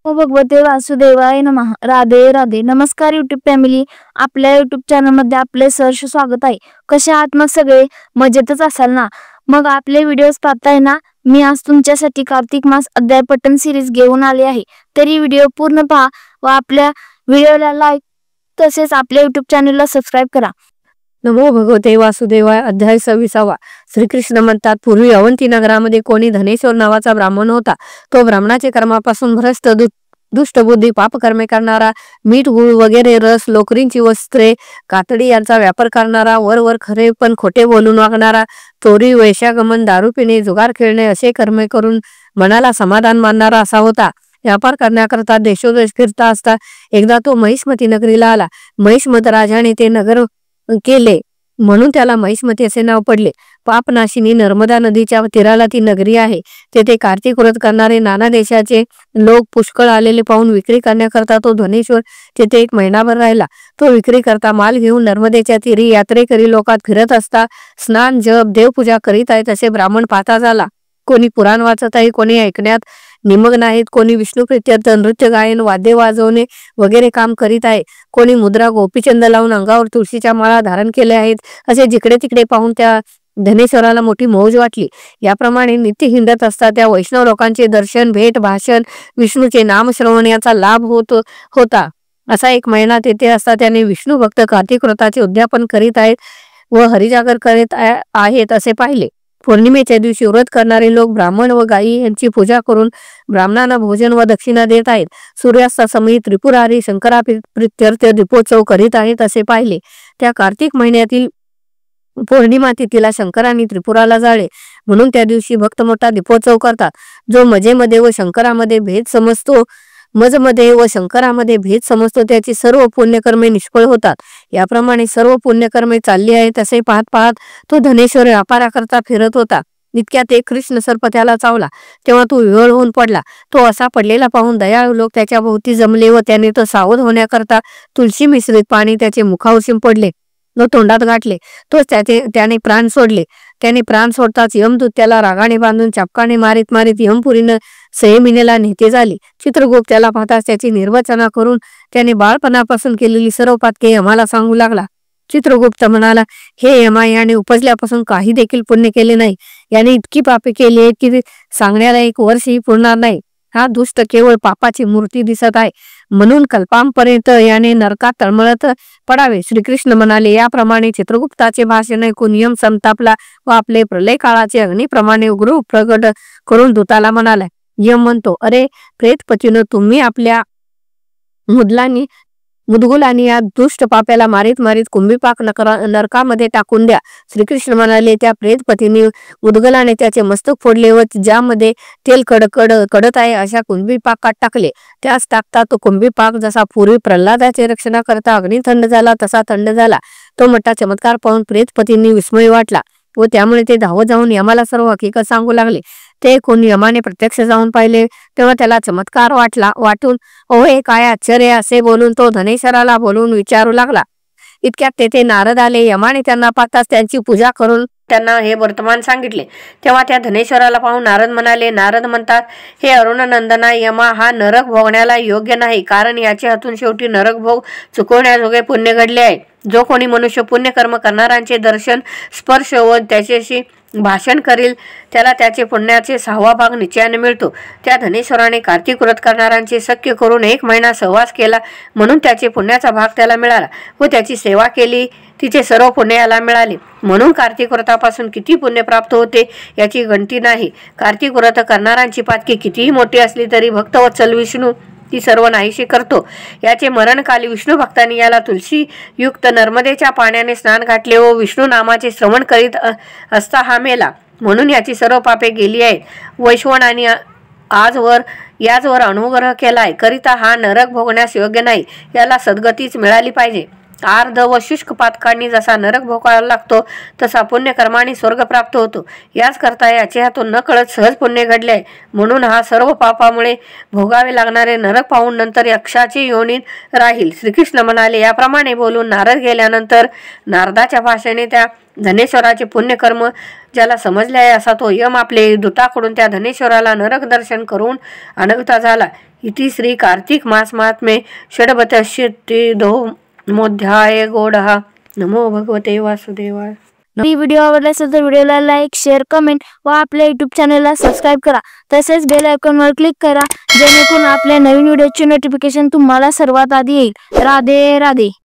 ओ भगवते वासुदेवाय नमः. राधे राधे. नमस्कार यूट्यूब फॅमिली, आपल्या यूट्यूब चॅनल मध्ये आपले सहर्ष स्वागत आहे. कसे आहात मग सगळे? मजेतच असाल ना? मग आपले व्हिडिओज पाहताय ना? मी आज तुमच्यासाठी कार्तिक मास अध्याय पठण सिरीज घेऊन आले आहे. तरी व्हिडिओ पूर्ण पहा व आपल्या व्हिडिओला लाईक तसेच आपल्या यूट्यूब चॅनलला सबस्क्राईब करा. नमो भगवते वासुदेवाय. अध्याय 26. श्रीकृष्ण म्हणतात, पूर्वी अवंती नगरामध्ये कोणी धनेश्वर नावाचा ब्राह्मण होता. तो ब्राह्मणाचे कर्मापासून भ्रष्ट, दुष्टबुद्धी, पापकर्मे करणारा, मीठ गुळ वगैरे रस, लोकरींची वस्त्रे, कातडी यांचा व्यापार करणारा, वर खरे पण खोटे बोलून वागणारा, चोरी, वैश्यागमन, दारू पिणे, जुगार खेळणे असे कर्मे करून मनाला समाधान मानणारा असा होता. व्यापार करण्याकरता देशोदेश फिरता असता एकदा तो महिष्मती नगरीला आला. महिष्मत राजाने ते नगर केले म्हणून त्याला महिष्मती असे नाव पडले. पापनाशिनी नर्मदा नदीच्या तीराला ती नगरी आहे. तेथे कार्तिक व्रत करणारे नाना देशाचे लोक पुष्कळ आलेले पाहून विक्री करण्याकरता तो धनेश्वर तेथे 1 महिनाभर राहिला. तो विक्री करता माल घेऊन नर्मदेच्या तीरी यात्रेकरी लोकात फिरत असता स्नान, जप, देवपूजा करीत आहेत असे ब्राह्मण पाहता झाला. कोणी पुराण वाचत आहे, कोणी ऐकण्यात निमग्न आहेत, कोणी विष्णुप्रित्यर्थ नृत्य, गायन, वाद्य वाजवणे वगैरे काम करीत आहे, कोणी मुद्रा, गोपीचंद लावून अंगावर तुळशीच्या माळा धारण केले आहेत. असे जिकडे तिकडे पाहून त्या धनेश्वराला मोठी मौज वाटली. याप्रमाणे नित्य हिंडत असता त्या वैष्णव लोकांचे दर्शन, भेट, भाषण, विष्णूचे नामश्रवण याचा लाभ होता. असा 1 महिना तेथे असता त्याने विष्णू भक्त कार्तिक व्रताचे उद्यापन करीत आहेत व हरिजागर करीत आहेत असे पाहिले. पौर्णिमेच्या दिवशी व्रत करणारे लोक ब्राह्मण व गायी यांची पूजा करून ब्राह्मणांना भोजन व दक्षिणा देत आहेत. सूर्यास्तासमयी त्रिपुरारी शंकरा प्रित्यर्थ दीपोत्सव करीत आहेत असे पाहिले. त्या कार्तिक महिन्यातील पौर्णिमा तिथीला शंकरांनी त्रिपुराला जाळे म्हणून त्या दिवशी भक्त मोठा दीपोत्सव करतात. जो मजेमध्ये व शंकरामध्ये भेद समजतो त्याची सर्व पुण्यकर्मे निष्फळ होतात. याप्रमाणे सर्व पुण्यकर्मे चालली आहेत असे पाहत पाहत तो धनेश्वर व्यापाराकरता फिरत होता. इतक्यात एक कृष्ण सर्प त्याला चावला. तेव्हा तो विव्हळ होऊन पडला. तो असा पडलेला पाहून दयाळू लोक त्याच्या भोवती जमले व त्याने तो सावध होण्याकरता तुळशी मिश्रित पाणी त्याचे मुखावर शिंपडले व तोंडात गाठले. त्याने प्राण सोडले. त्याने प्राण सोडताच यमदूत त्याला रागाने बांधून चापकाने मारीत मारीत यमपुरीनं संयमिनेला नेते झाले. चित्रगुप्त त्याला पाहताच त्याची निर्वचना करून त्याने बाळपणापासून केलेली सर्व पातके यमाला सांगू लागला. चित्रगुप्त म्हणाला, हे यमा, याने उपजल्यापासून काही देखील पुण्य केले नाही. याने इतकी पापे केली आहेत की सांगण्याला 1 वर्षही पुरणार नाही. हा दुष्ट केवळ पापाची मूर्ती दिसत आहे, म्हणून कल्पांपर्यंत याने नरकात तळमळत पडावे. श्रीकृष्ण म्हणाले. याप्रमाणे चित्रगुप्ताचे भाषण ऐकून यम संतापला व आपले प्रलय काळाचे अग्निप्रमाणे उग्र प्रकट करून दूताला म्हणाला. यम म्हणतो, अरे प्रेतपतीनो, तुम्ही आपल्या मुदगुलांनी या दुष्ट पाप्याला मारीत मारीत कुंभीपाक नरकामध्ये टाकून द्या. श्रीकृष्ण म्हणाले. त्या प्रेतपतीने मुदगलाने त्याचे मस्तक फोडले व ज्यामध्ये तेल कडत आहे अशा कुंभीपाकात टाकले. त्यास टाकता तो कुंभीपाक जसा पूर्वी प्रल्हादाचे रक्षणा करता अग्नी थंड झाला तसा थंड झाला. तो मोठा चमत्कार पाहून प्रेतपतींनी विस्मय वाटला व त्यामुळे ते धावत जाऊन यमाला सर्व हकीकत सांगू लागले. ते कोणी यमाने प्रत्यक्ष जाऊन पाहिले तेव्हा त्याला चमत्कार वाटून ओ हे काय आश्चर्य असे बोलून तो धनेश्वराला बोलून विचारू लागला. इतक्यात तेथे नारद आले. यमाने त्यांना पाहताच त्यांची पूजा करून त्यांना हे वर्तमान सांगितले. तेव्हा त्या धनेश्वराला पाहून नारद म्हणाले. नारद म्हणतात, हे अरुणनंदना यमा, हा नरक भोगण्याला योग्य नाही, कारण याच्या हातून शेवटी नरक भोग चुकवण्याजोगे पुण्य घडले आहे. जो कोणी मनुष्य पुण्यकर्म करणाऱ्यांचे दर्शन, स्पर्श व त्याच्याशी भाषण करील त्याला त्याचे पुण्याचे 6वा भाग निश्चयाने मिळतो. त्या धनेश्वराने कार्तिक व्रत करणाऱ्यांचे सख्य करून 1 महिना सहवास केला म्हणून त्याचे पुण्याचा भाग त्याला मिळाला व त्याची सेवा केली तिचे सर्व पुण्य याला मिळाले. म्हणून कार्तिक व्रतापासून किती पुण्य प्राप्त होते याची गणती नाही. कार्तिक व्रत करणाऱ्यांची पातकी कितीही मोठी असली तरी भक्तवत्सल विष्णू ती सर्व नाहीशी करतो. याचे मरणकाली विष्णू भक्तांनी याला तुळशीयुक्त नर्मदेच्या पाण्याने स्नान घातले व विष्णू नामाचे श्रवण करीत असता हा मेला. म्हणून याची सर्व पापे गेली आहेत. वैश्वनाने याचवर अनुग्रह केलाय करिता हा नरक भोगण्यास योग्य नाही. याला सद्गतीच मिळाली पाहिजे. आर्ध व शुष्क पातकांनी जसा नरक भोगायला लागतो तसा पुण्यकर्माने स्वर्ग प्राप्त होतो. याच करता याचे हातून न कळत सहज पुण्य घडले आहे. म्हणून हा सर्व पापामुळे भोगावे लागणारे नरक पाहून नंतर यक्षाची योनीत राहील. श्रीकृष्ण म्हणाले. याप्रमाणे बोलून नारद गेल्यानंतर नारदाच्या भाषेने त्या धनेश्वराचे पुण्यकर्म ज्याला समजले आहे असा तो यम आपले दूताकडून त्या धनेश्वराला नरक दर्शन करून अनगता झाला. इति श्री कार्तिक मास महात्म्ये षड्भतशतीधोमोऽध्याय गौडः। नमो भगवते वासुदेवाय। ही व्हिडिओ आवडला असेल तर व्हिडिओला लाईक, शेअर, कमेंट व आपल्या युट्यूब चॅनलला सबस्क्राईब करा। तसेच बेल आयकॉनवर क्लिक करा जेणेकरून आपल्या नवीन व्हिडिओचे नोटिफिकेशन तुम्हाला सर्वात आधी येईल। राधे राधे।